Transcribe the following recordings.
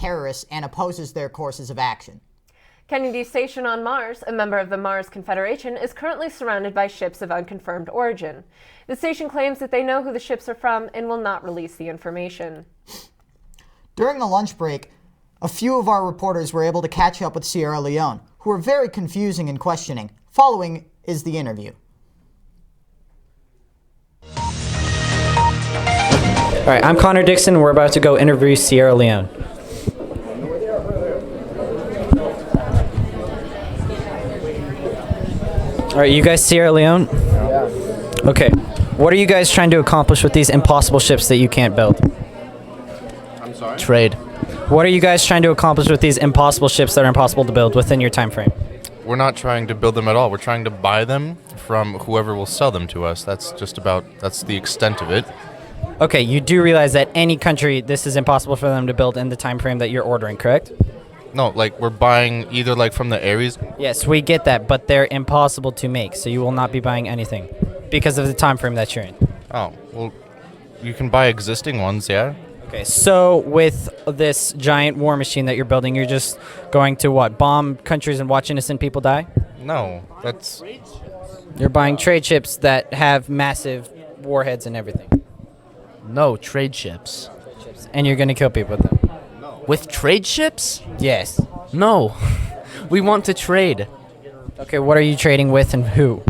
terrorists and opposes their courses of action. Kennedy Station on Mars, a member of the Mars Confederation, is currently surrounded by ships of unconfirmed origin. The station claims that they know who the ships are from and will not release the information. During the lunch break, a few of our reporters were able to catch up with Sierra Leone, who were very confusing and questioning. Following is the interview. All right, I'm Connor Dixon. We're about to go interview Sierra Leone. All right, you guys Sierra Leone? Yeah. Okay. What are you guys trying to accomplish with these impossible ships that you can't build? I'm sorry? Trade. What are you guys trying to accomplish with these impossible ships that are impossible to build within your time frame? We're not trying to build them at all. We're trying to buy them from whoever will sell them to us. That's the extent of it. Okay, you do realize that any country, this is impossible for them to build in the time frame that you're ordering, correct? No, like we're buying either like from the Aries. Yes, we get that, but they're impossible to make, so you will not be buying anything because of the time frame that you're in. Oh, well, you can buy existing ones, yeah? Okay, so with this giant war machine that you're building, you're just going to what, bomb countries and watch innocent people die? No, that's... You're buying trade ships that have massive warheads and everything. No, trade ships. And you're going to kill people with them. With trade ships? Yes. No. We want to trade. Okay, what are you trading with and who?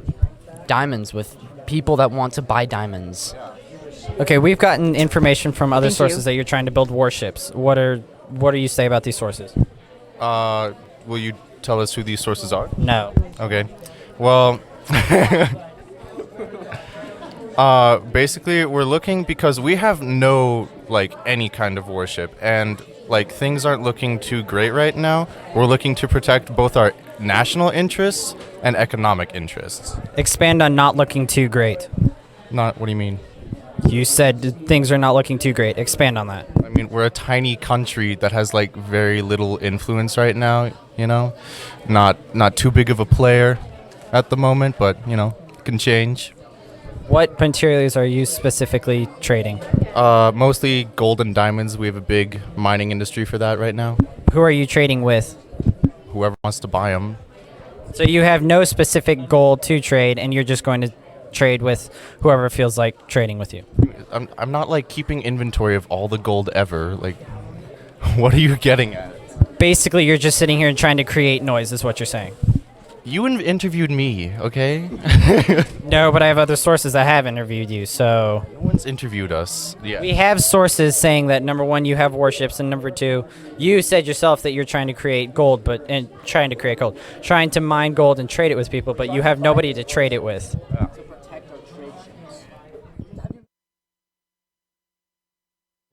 Diamonds with people that want to buy diamonds. Okay, we've gotten information from other sources that you're trying to build warships. What do you say about these sources? Will you tell us who these sources are? No. Okay. Well, basically we're looking because we have no, any kind of warship, and, things aren't looking too great right now. We're looking to protect both our national interests and economic interests. Expand on not looking too great. What do you mean? You said things are not looking too great. Expand on that. I mean, we're a tiny country that has, very little influence right now, Not too big of a player at the moment, but, can change. What materials are you specifically trading? Mostly gold and diamonds. We have a big mining industry for that right now. Who are you trading with? Whoever wants to buy them. So you have no specific goal to trade, and you're just going to trade with whoever feels like trading with you. I'm not, keeping inventory of all the gold ever. What are you getting at? Basically, you're just sitting here and trying to create noise, is what you're saying. You interviewed me, okay? No, but I have other sources that have interviewed you, so... No one's interviewed us. Yeah. We have sources saying that, number one, you have warships, and number two, you said yourself that you're trying to create gold, trying to mine gold and trade it with people, but you have nobody to trade it with. Yeah.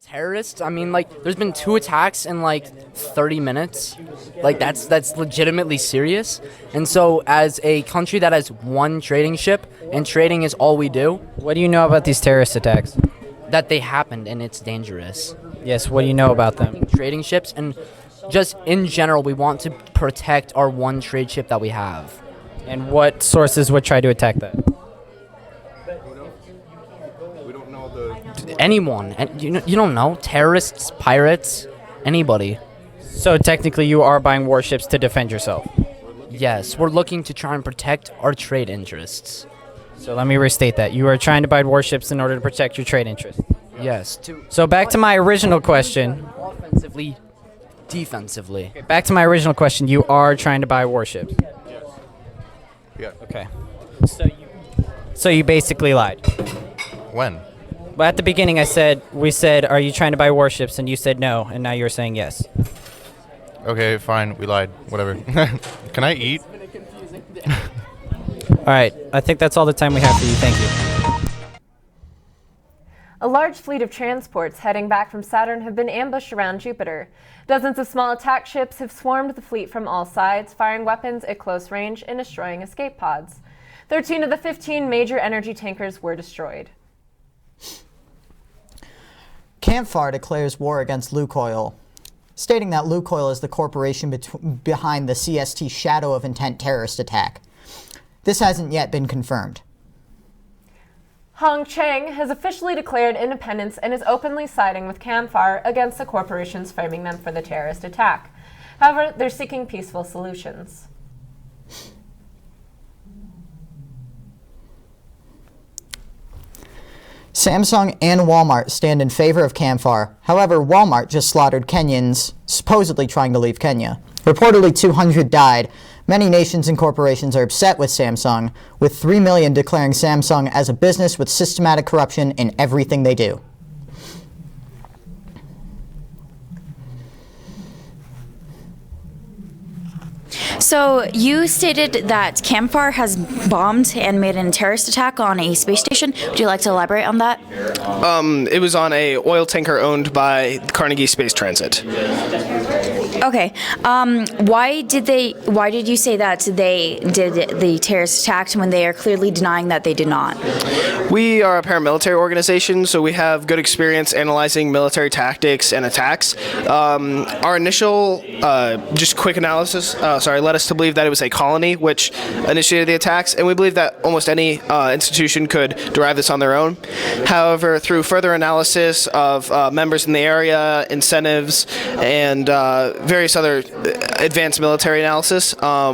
Terrorists? I mean, there's been 2 attacks in 30 minutes. That's legitimately serious. And so as a country that has one trading ship and trading is all we do, What do you know about these terrorist attacks? that they happened and it's dangerous. Yes, what do you know about them? Trading ships, and just in general, we want to protect our one trade ship that we have. And what sources would try to attack that? Anyone, and you don't know, terrorists, pirates, anybody. So technically you are buying warships to defend yourself. Yes, we're looking to try and protect our trade interests. So let me restate that. You are trying to buy warships in order to protect your trade interests. Yes. So back to my original question. Offensively, defensively. Back to my original question. You are trying to buy warships. Yes. Yeah. Okay. So you basically lied. When? Well, at the beginning we said, are you trying to buy warships? And you said no, and now you're saying yes. Okay, fine. We lied. Whatever. Can I eat? All right. I think that's all the time we have for you. Thank you. A large fleet of transports heading back from Saturn have been ambushed around Jupiter. Dozens of small attack ships have swarmed the fleet from all sides, firing weapons at close range and destroying escape pods. 13 of the 15 major energy tankers were destroyed. Campfire declares war against Lukoil, stating that Lukoil is the corporation behind the CST Shadow of Intent terrorist attack. This hasn't yet been confirmed. Hong Cheng has officially declared independence and is openly siding with CAMFAR against the corporations framing them for the terrorist attack. However, they're seeking peaceful solutions. Samsung and Walmart stand in favor of CAMFAR. However, Walmart just slaughtered Kenyans supposedly trying to leave Kenya. Reportedly 200 died. Many nations and corporations are upset with Samsung, with 3 million declaring Samsung as a business with systematic corruption in everything they do. So you stated that CAMFAR has bombed and made a terrorist attack on a space station. Would you like to elaborate on that? It was on a oil tanker owned by Carnegie Space Transit. Okay. Why did you say that they did the terrorist attack when they are clearly denying that they did not? We are a paramilitary organization, so we have good experience analyzing military tactics and attacks. Our initial, just quick analysis, led us to believe that it was a colony which initiated the attacks, and we believe that almost any institution could derive this on their own. However, through further analysis of members in the area, incentives, and various other advanced military analysis,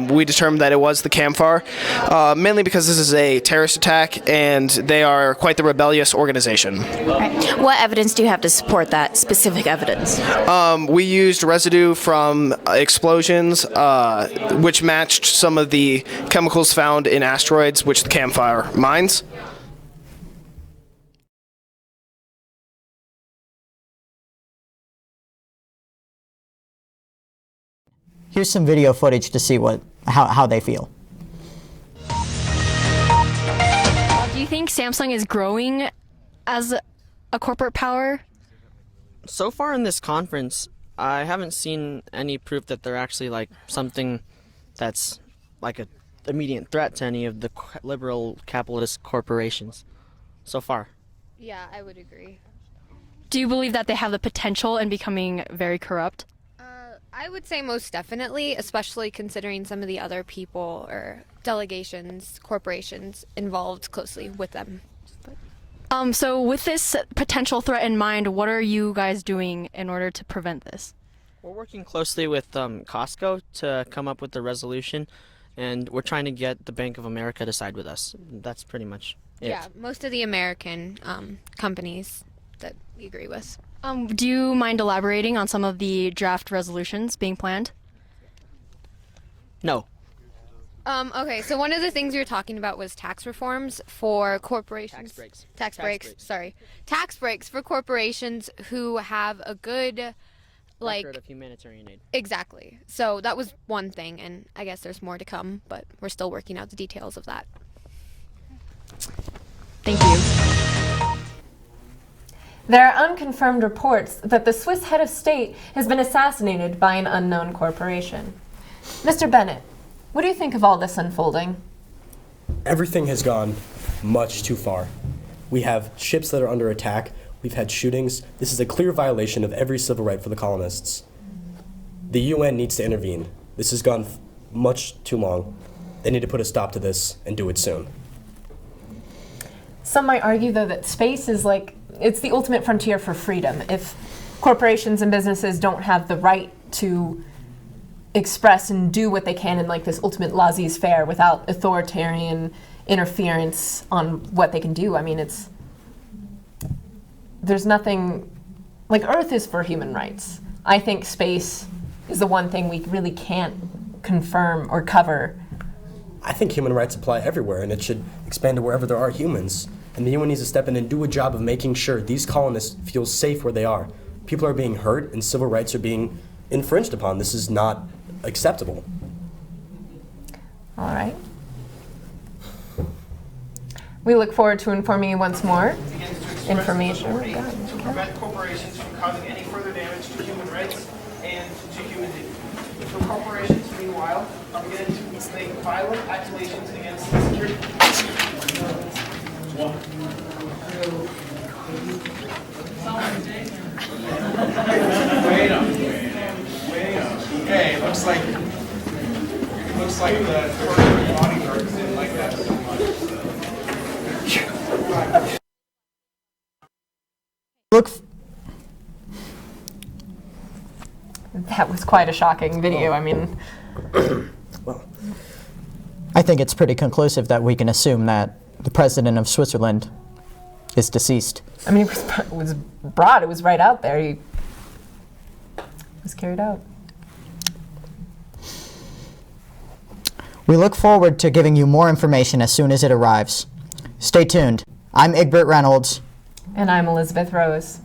we determined that it was the CAMFAR, mainly because this is a terrorist attack, and they are quite the rebellious organization. Right. What evidence do you have to support that specific evidence? We used residue from explosions, which matched some of the chemicals found in asteroids, which the CAMFAR mines. Here's some video footage to see how they feel. Do you think Samsung is growing as a corporate power? So far in this conference, I haven't seen any proof that they're actually like something that's like an immediate threat to any of the liberal capitalist corporations so far. Yeah, I would agree. Do you believe that they have the potential in becoming very corrupt? I would say most definitely, especially considering some of the other people or delegations, corporations involved closely with them. So with this potential threat in mind, what are you guys doing in order to prevent this? We're working closely with Costco to come up with the resolution, and we're trying to get the Bank of America to side with us. That's pretty much it. Yeah, most of the American companies that we agree with. Do you mind elaborating on some of the draft resolutions being planned? No. Okay, so one of the things we were talking about was tax reforms for corporations. Tax breaks for corporations who have a good, record of humanitarian aid. Exactly. So that was one thing, and I guess there's more to come, but we're still working out the details of that. Thank you. There are unconfirmed reports that the Swiss head of state has been assassinated by an unknown corporation. Mr. Bennett, what do you think of all this unfolding? Everything has gone much too far. We have ships that are under attack. We've had shootings. This is a clear violation of every civil right for the colonists. The UN needs to intervene. This has gone much too long. They need to put a stop to this and do it soon. Some might argue, though, that space is it's the ultimate frontier for freedom. If corporations and businesses don't have the right to express and do what they can in this ultimate laissez-faire without authoritarian interference on what they can do, there's nothing, Earth is for human rights. I think space is the one thing we really can't confirm or cover. I think human rights apply everywhere, and it should expand to wherever there are humans. And the UN needs to step in and do a job of making sure these colonists feel safe where they are. People are being hurt, and civil rights are being infringed upon. This is not acceptable. All right. We look forward to informing you once more. Information. To prevent corporations from causing any further damage to human rights and to humanity. So corporations, meanwhile, are beginning to make violent accusations against the security. Wait up. Okay, looks like the corporate bodyguards didn't like that so much. That was quite a shocking video. I mean, I think it's pretty conclusive that we can assume that the president of Switzerland is deceased. I mean, it was broad. It was right out there. He was carried out. We look forward to giving you more information as soon as it arrives. Stay tuned. I'm Egbert Reynolds. And I'm Elizabeth Rose.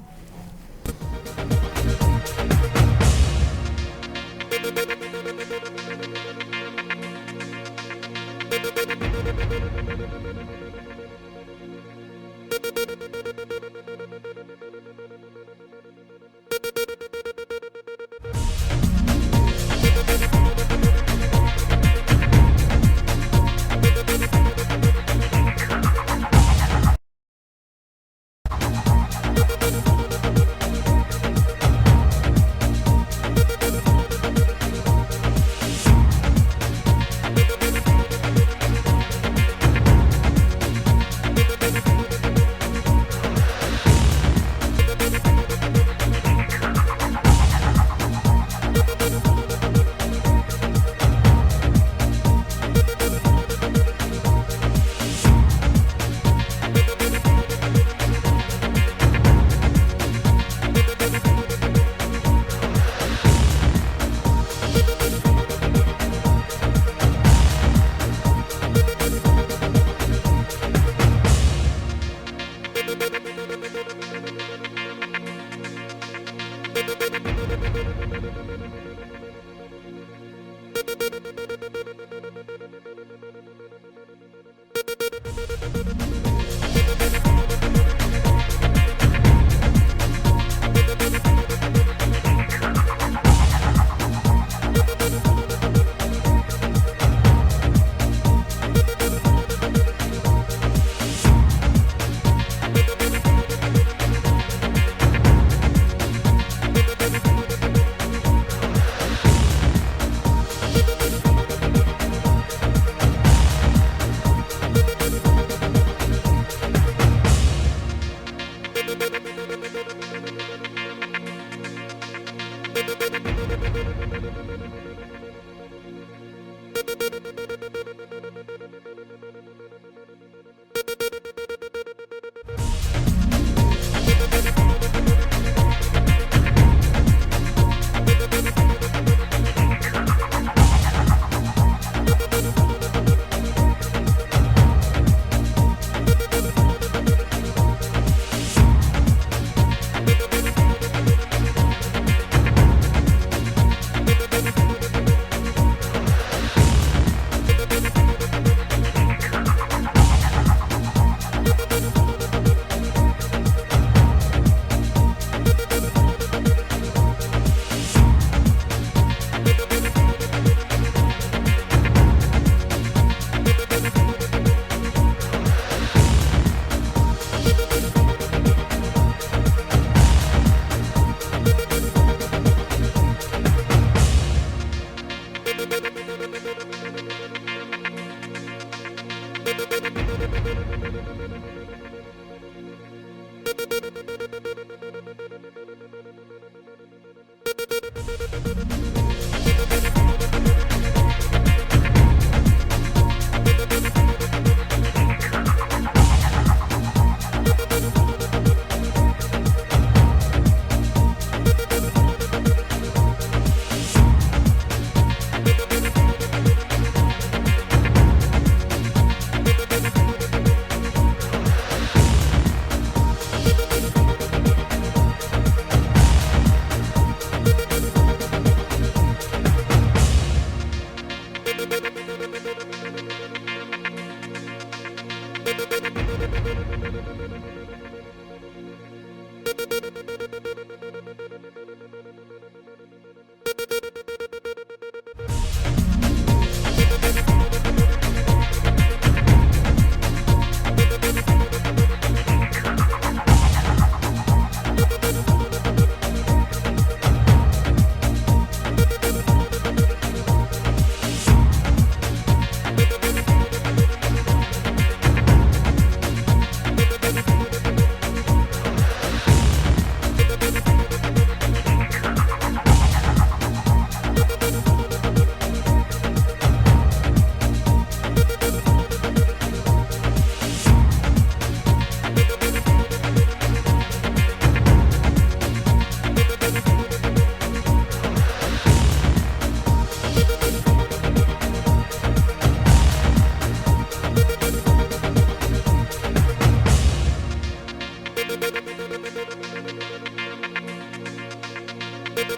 Yeah,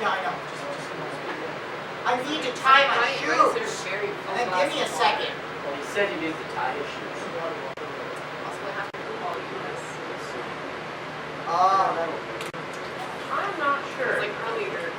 I know. I need to tie my shoes. And then give me a second. Well, you said you need to tie your shoes. I'm not sure. Like earlier.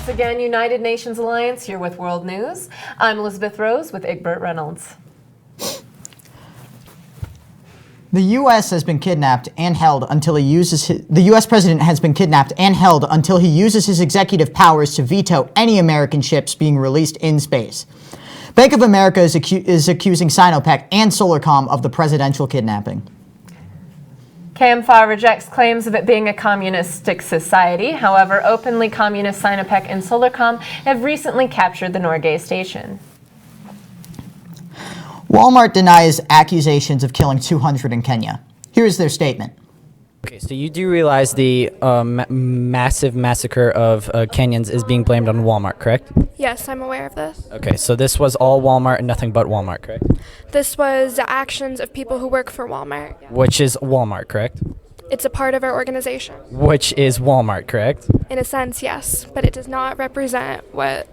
once again, United Nations Alliance here with World News. I'm Elizabeth Rose with Egbert Reynolds. The U.S. has been kidnapped and held until he uses the U.S. president has been kidnapped and held until he uses his executive powers to veto any American ships being released in space. Bank of America is accusing Sinopec and Solarcom of the presidential kidnapping. CAMFAR rejects claims of it being a communistic society. However, openly communist Sinopec and Solarcom have recently captured the Norgay station. Walmart denies accusations of killing 200 in Kenya. Here's their statement. Okay, so you do realize the massive massacre of Kenyans is being blamed on Walmart, correct? Yes, I'm aware of this. Okay, so this was all Walmart and nothing but Walmart, correct? This was the actions of people who work for Walmart. Which is Walmart, correct? It's a part of our organization. Which is Walmart, correct? In a sense, yes, but it does not represent what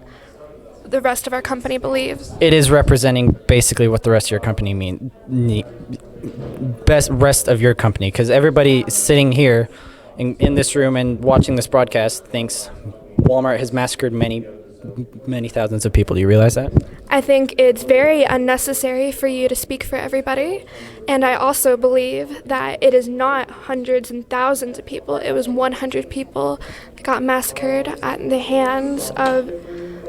the rest of our company believes. It is representing basically what the rest of your company rest of your company, because everybody sitting here in this room and watching this broadcast thinks Walmart has massacred many thousands of people. Do you realize that? I think it's very unnecessary for you to speak for everybody, and I also believe that it is not hundreds and thousands of people. It was 100 people that got massacred at the hands of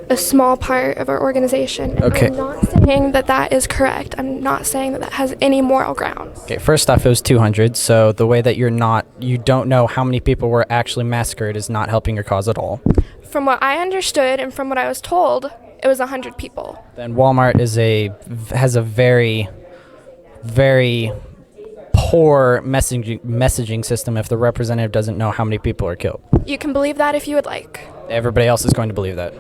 a small part of our organization. Okay. I'm not saying that that is correct. I'm not saying that that has any moral grounds. Okay, first off, it was 200, so the way that you don't know how many people were actually massacred is not helping your cause at all. From what I understood and from what I was told, it was 100 people. Then Walmart has a very, very poor messaging system if the representative doesn't know how many people are killed. You can believe that if you would like. Everybody else is going to believe that.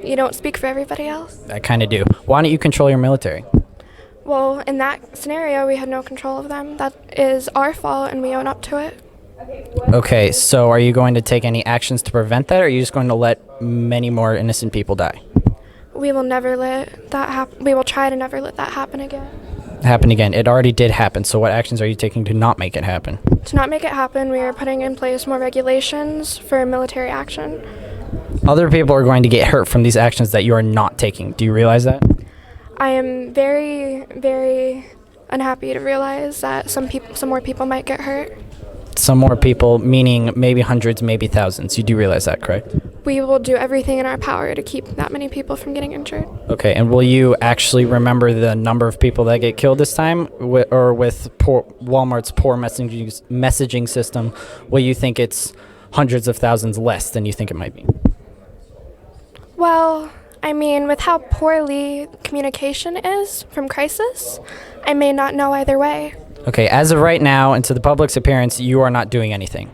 You don't speak for everybody else? I kind of do. Why don't you control your military? Well, in that scenario, we had no control of them. That is our fault, and we own up to it. Okay, so are you going to take any actions to prevent that, or are you just going to let many more innocent people die? We will never let that happen. We will try to never let that happen again. Happen again. It already did happen, so what actions are you taking to not make it happen? To not make it happen, we are putting in place more regulations for military action. Other people are going to get hurt from these actions that you are not taking. Do you realize that? I am very, very unhappy to realize that some more people might get hurt. Some more people, meaning maybe hundreds, maybe thousands. You do realize that, correct? We will do everything in our power to keep that many people from getting injured. Okay, and will you actually remember the number of people that get killed this time? Or with Walmart's poor messaging system, will you think it's hundreds of thousands less than you think it might be? Well, I mean, with how poorly communication is from crisis, I may not know either way. Okay, as of right now, and to the public's appearance, you are not doing anything.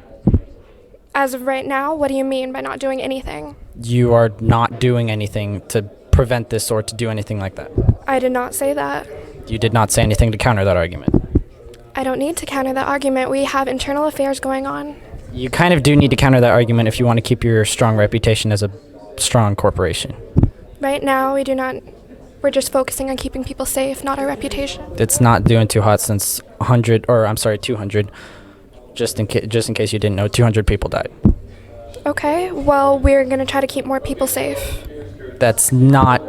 As of right now, what do you mean by not doing anything? You are not doing anything to prevent this or to do anything like that. I did not say that. You did not say anything to counter that argument. I don't need to counter that argument. We have internal affairs going on. You kind of do need to counter that argument if you want to keep your strong reputation as a strong corporation. Right now, we do not. We're just focusing on keeping people safe, not our reputation. It's not doing too hot since 200. Just in case you didn't know, 200 people died. Okay, well, we're going to try to keep more people safe. That's not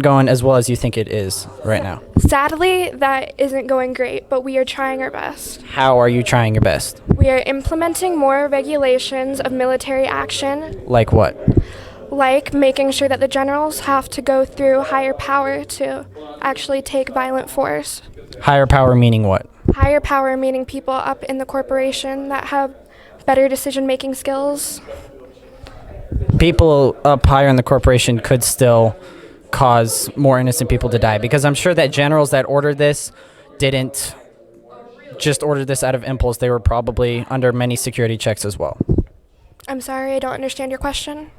going as well as you think it is right now. Sadly, that isn't going great, but we are trying our best. How are you trying your best? We are implementing more regulations of military action. Like what? Like making sure that the generals have to go through higher power to actually take violent force. Higher power meaning what? Higher power meaning people up in the corporation that have better decision-making skills. People up higher in the corporation could still cause more innocent people to die, because I'm sure that generals that ordered this didn't just order this out of impulse. They were probably under many security checks as well. I'm sorry, I don't understand your question.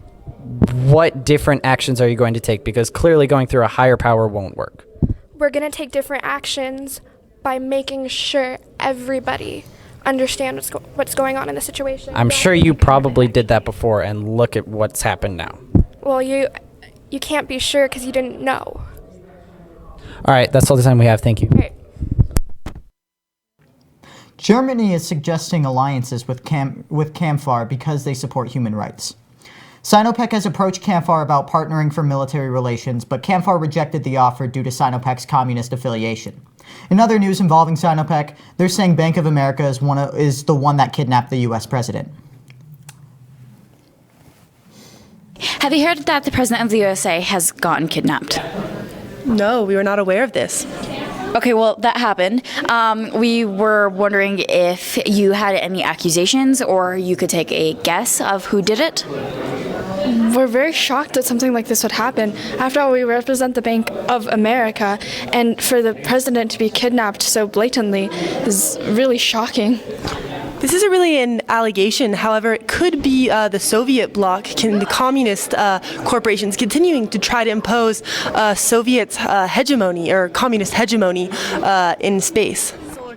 What different actions are you going to take? Because clearly going through a higher power won't work. We're going to take different actions by making sure everybody understands what's going on in the situation. I'm sure you probably did that before, and look at what's happened now. Well, you can't be sure because you didn't know. All right, that's all the time we have. Thank you. Right. Germany is suggesting alliances with CAMFAR because they support human rights. Sinopec has approached Canfar about partnering for military relations, but Canfar rejected the offer due to Sinopec's communist affiliation. In other news involving Sinopec, they're saying Bank of America is the one that kidnapped the U.S. president. Have you heard that the president of the USA has gotten kidnapped? No, we were not aware of this. Okay, well, that happened. We were wondering if you had any accusations or you could take a guess of who did it. We're very shocked that something like this would happen. After all, we represent the Bank of America, and for the president to be kidnapped so blatantly is really shocking. This isn't really an allegation. However, it could be the Soviet bloc, the communist corporations continuing to try to impose Soviet hegemony or communist hegemony in space.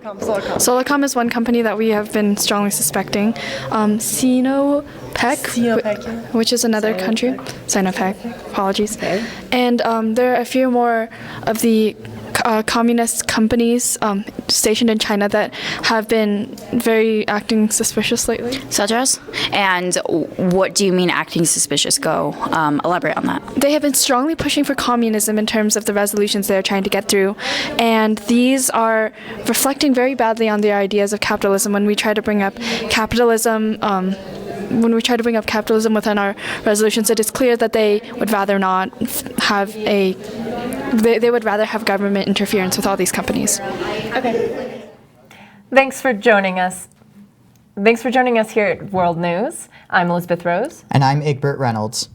Solarcom is one company that we have been strongly suspecting. Sinopec, which is another country. Sinopec, apologies. Okay. And there are a few more of the communist companies stationed in China that have been very acting suspicious lately. Such as? And what do you mean acting suspicious? Go elaborate on that. They have been strongly pushing for communism in terms of the resolutions they're trying to get through, and these are reflecting very badly on their ideas of capitalism. When we try to bring up capitalism within our resolutions, it is clear that they would rather not have they would rather have government interference with all these companies. Okay. Thanks for joining us. Thanks for joining us here at World News. I'm Elizabeth Rose. And I'm Egbert Reynolds.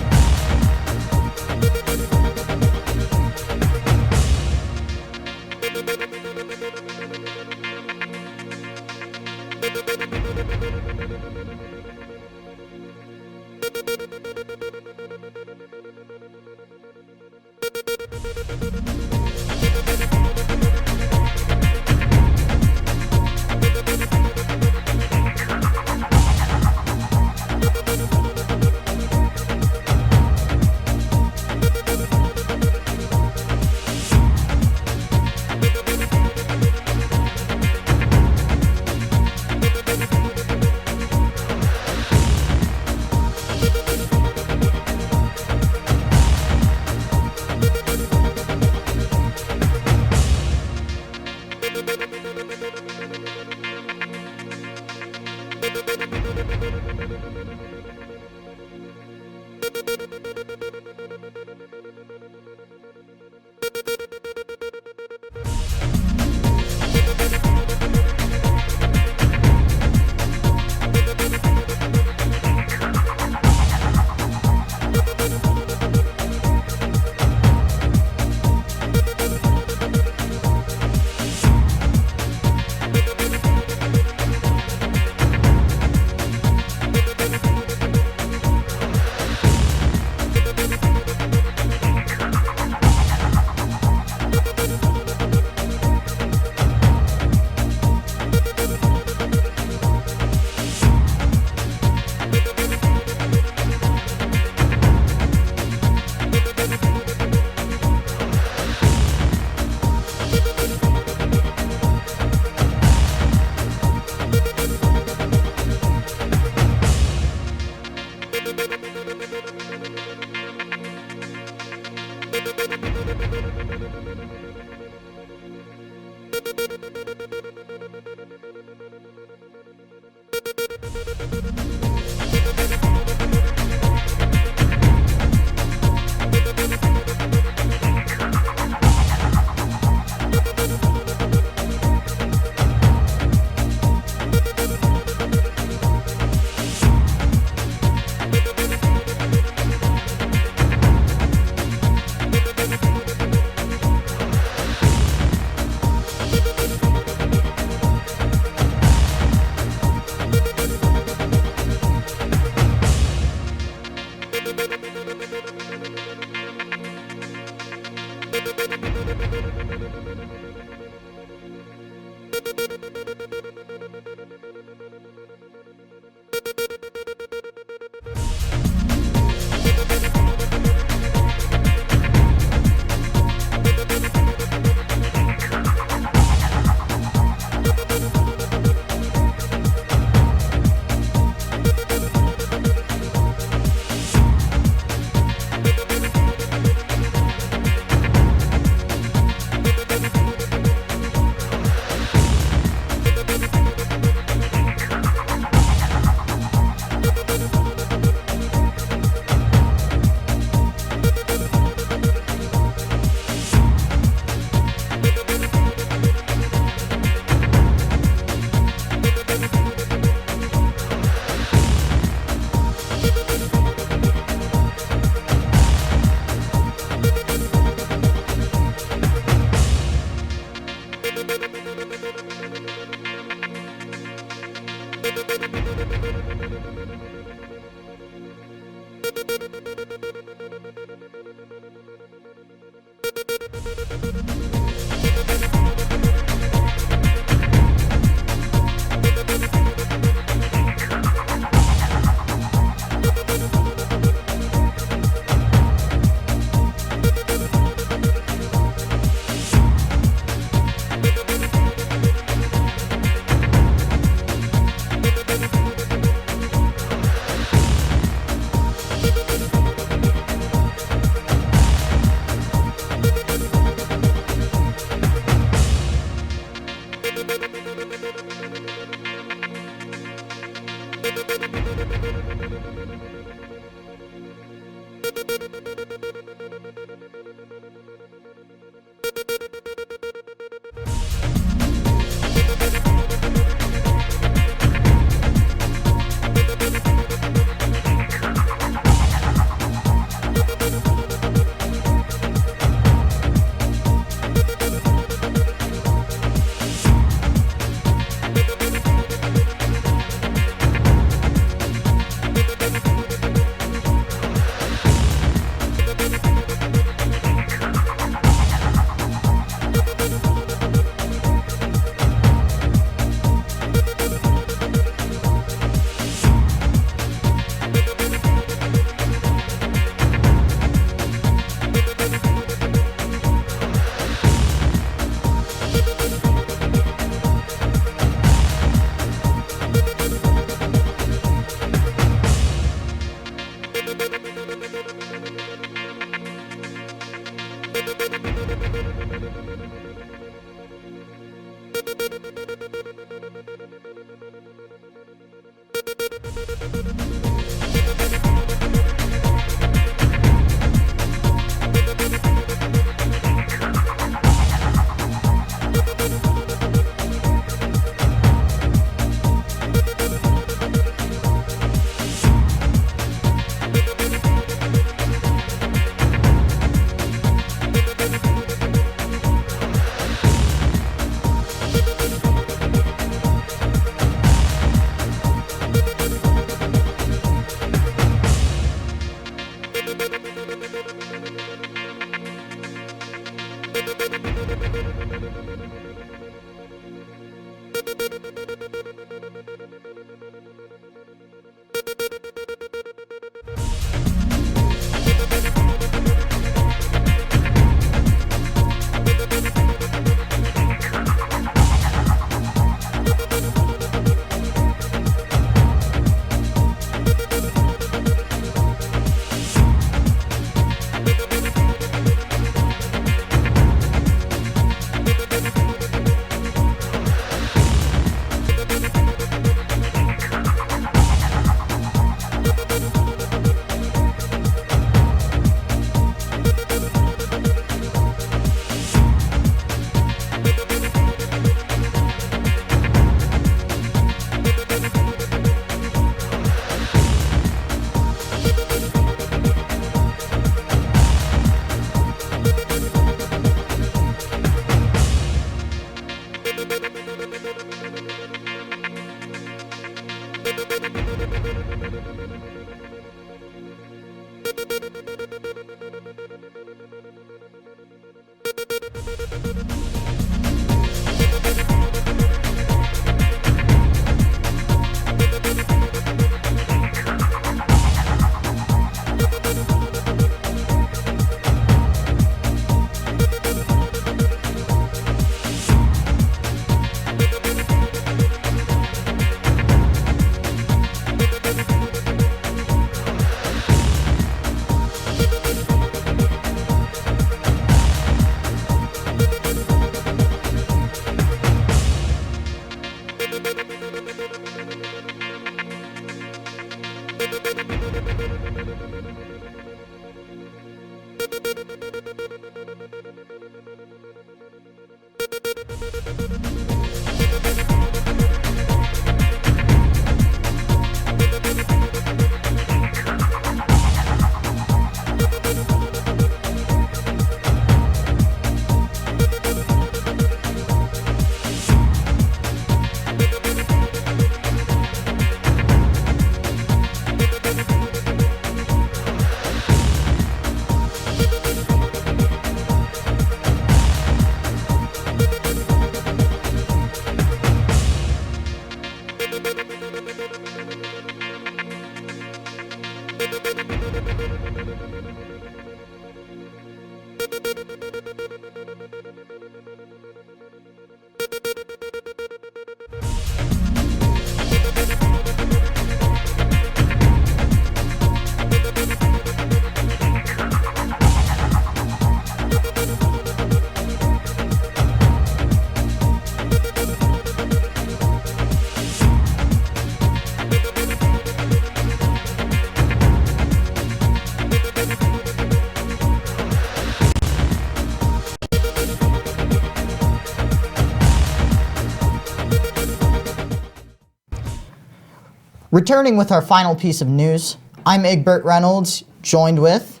Returning with our final piece of news, I'm Egbert Reynolds, joined with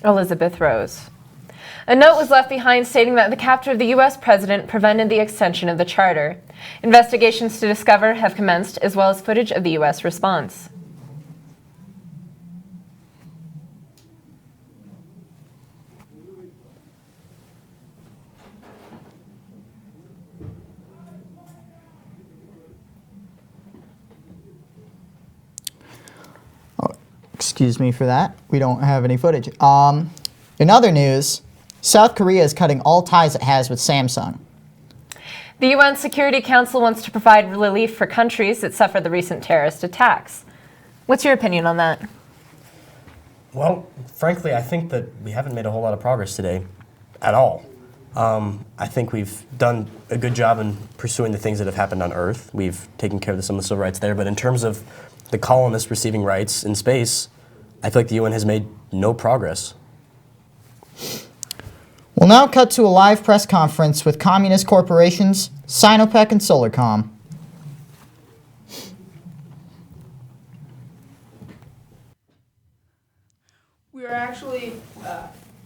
Elizabeth Rose. A note was left behind stating that the capture of the U.S. president prevented the extension of the charter. Investigations to discover have commenced, as well as footage of the U.S. response. Excuse me for that. We don't have any footage. In other news, South Korea is cutting all ties it has with Samsung. The UN Security Council wants to provide relief for countries that suffered the recent terrorist attacks. What's your opinion on that? Well, frankly, I think that we haven't made a whole lot of progress today at all. I think we've done a good job in pursuing the things that have happened on Earth. We've taken care of some of the civil rights there, but in terms of the colonists receiving rights in space, I feel like the UN has made no progress. We'll now cut to a live press conference with communist corporations, Sinopec and Solarcom. We are actually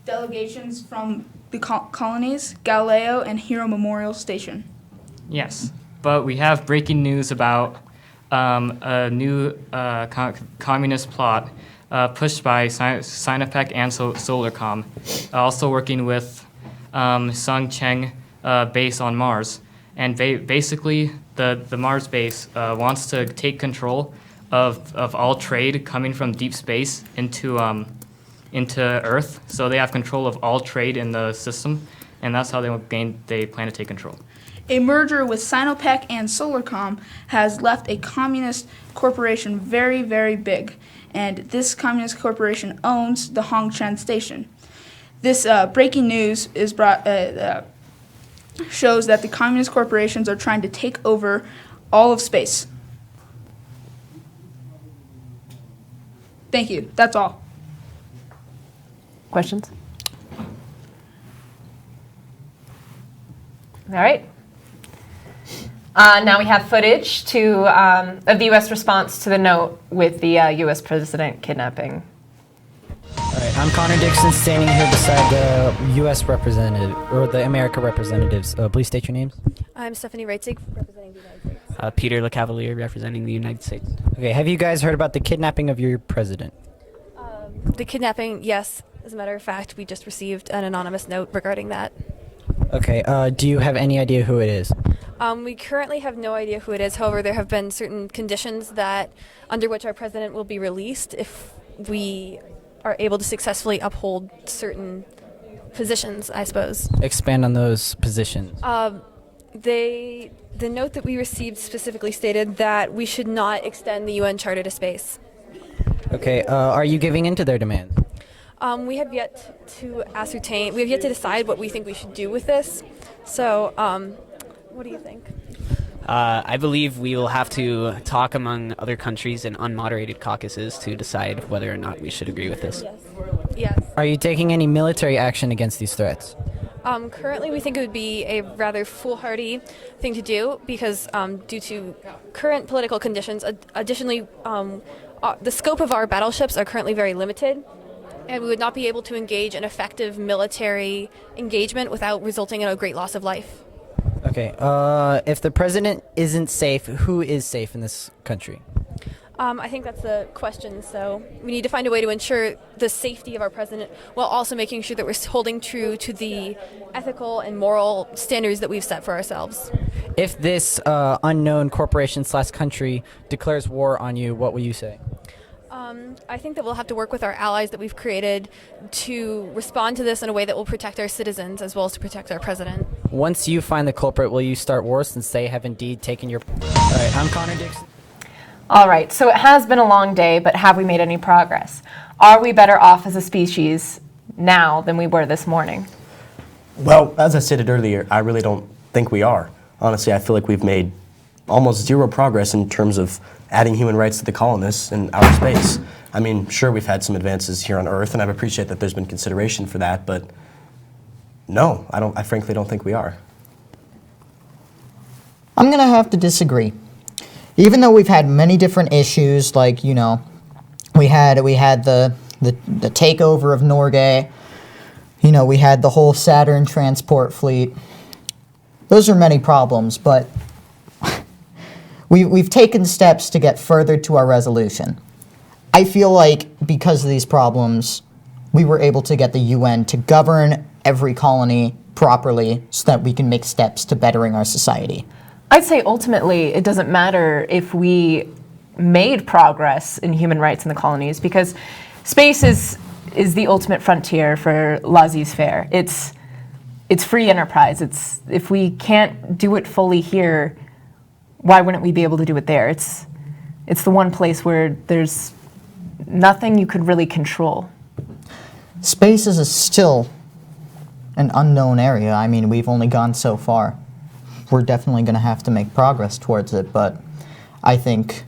delegations from the colonies, Galileo and Hero Memorial Station. Yes, but we have breaking news about a new communist plot pushed by Sinopec and Solarcom, also working with Sung Cheng base on Mars. And basically, the Mars base wants to take control of all trade coming from deep space into Earth. So they have control of all trade in the system, and that's how they plan to take control. A merger with Sinopec and Solarcom has left a communist corporation very, very big, and this communist corporation owns the Hongchen station. This breaking news is shows that the communist corporations are trying to take over all of space. Thank you. That's all. Questions? All right. Now we have footage of the U.S. response to the note with the U.S. president kidnapping. All right, I'm Connor Dixon, standing here beside the U.S. representative, or the America representatives. Please state your names. I'm Stephanie Reitzig, representing the United States. Peter LeCavalier, representing the United States. Okay, have you guys heard about the kidnapping of your president? The kidnapping, yes. As a matter of fact, we just received an anonymous note regarding that. Okay, do you have any idea who it is? We currently have no idea who it is. However, there have been certain conditions that under which our president will be released if we are able to successfully uphold certain positions, I suppose. Expand on those positions. The note that we received specifically stated that we should not extend the UN Charter to space. Okay, are you giving in to their demands? We have yet to ascertain, we have yet to decide what we think we should do with this. So, what do you think? I believe we will have to talk among other countries in unmoderated caucuses to decide whether or not we should agree with this. Yes. Are you taking any military action against these threats? Currently, we think it would be a rather foolhardy thing to do because due to current political conditions, additionally, the scope of our battleships are currently very limited, and we would not be able to engage in effective military engagement without resulting in a great loss of life. Okay, if the president isn't safe, who is safe in this country? I think that's the question. So we need to find a way to ensure the safety of our president while also making sure that we're holding true to the ethical and moral standards that we've set for ourselves. If this unknown corporation/country declares war on you, what will you say? I think that we'll have to work with our allies that we've created to respond to this in a way that will protect our citizens as well as to protect our president. Once you find the culprit, will you start war since they have indeed taken your... All right, I'm Connor Dixon. All right, so it has been a long day, but have we made any progress? Are we better off as a species now than we were this morning? Well, as I stated earlier, I really don't think we are. Honestly, I feel like we've made almost zero progress in terms of adding human rights to the colonists in outer space. I mean, sure, we've had some advances here on Earth, and I appreciate that there's been consideration for that, but no, I frankly don't think we are. I'm going to have to disagree. Even though we've had many different issues, like, you know, we had the takeover of Norgay, you know, we had the whole Saturn transport fleet. Those are many problems, but we've taken steps to get further to our resolution. I feel like because of these problems, we were able to get the UN to govern every colony properly so that we can make steps to bettering our society. I'd say ultimately it doesn't matter if we made progress in human rights in the colonies because space is the ultimate frontier for laissez-faire. It's free enterprise. If we can't do it fully here, why wouldn't we be able to do it there? It's the one place where there's nothing you could really control. Space is still an unknown area. I mean, we've only gone so far. We're definitely going to have to make progress towards it, but I think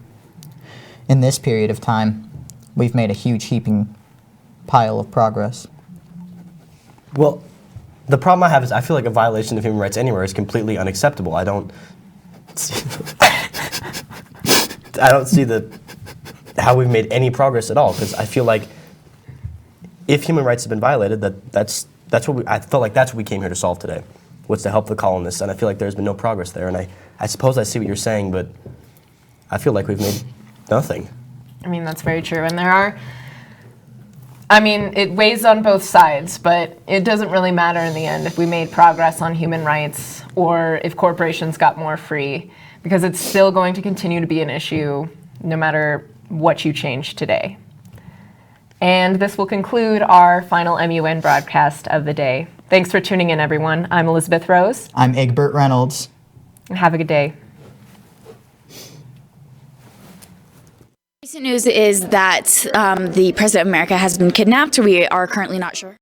in this period of time, we've made a huge heaping pile of progress. Well, the problem I have is I feel like a violation of human rights anywhere is completely unacceptable. I don't see how we've made any progress at all, because I feel like if human rights have been violated, that's what I felt like that's what we came here to solve today. Was to help the colonists, and I feel like there's been no progress there. And I suppose I see what you're saying, but I feel like we've made nothing. I mean, that's very true. And it weighs on both sides, but it doesn't really matter in the end if we made progress on human rights or if corporations got more free, because it's still going to continue to be an issue no matter what you change today. And this will conclude our final MUN broadcast of the day. Thanks for tuning in, everyone. I'm Elizabeth Rose. I'm Egbert Reynolds. Have a good day. Recent news is that the President of America has been kidnapped. We are currently not sure.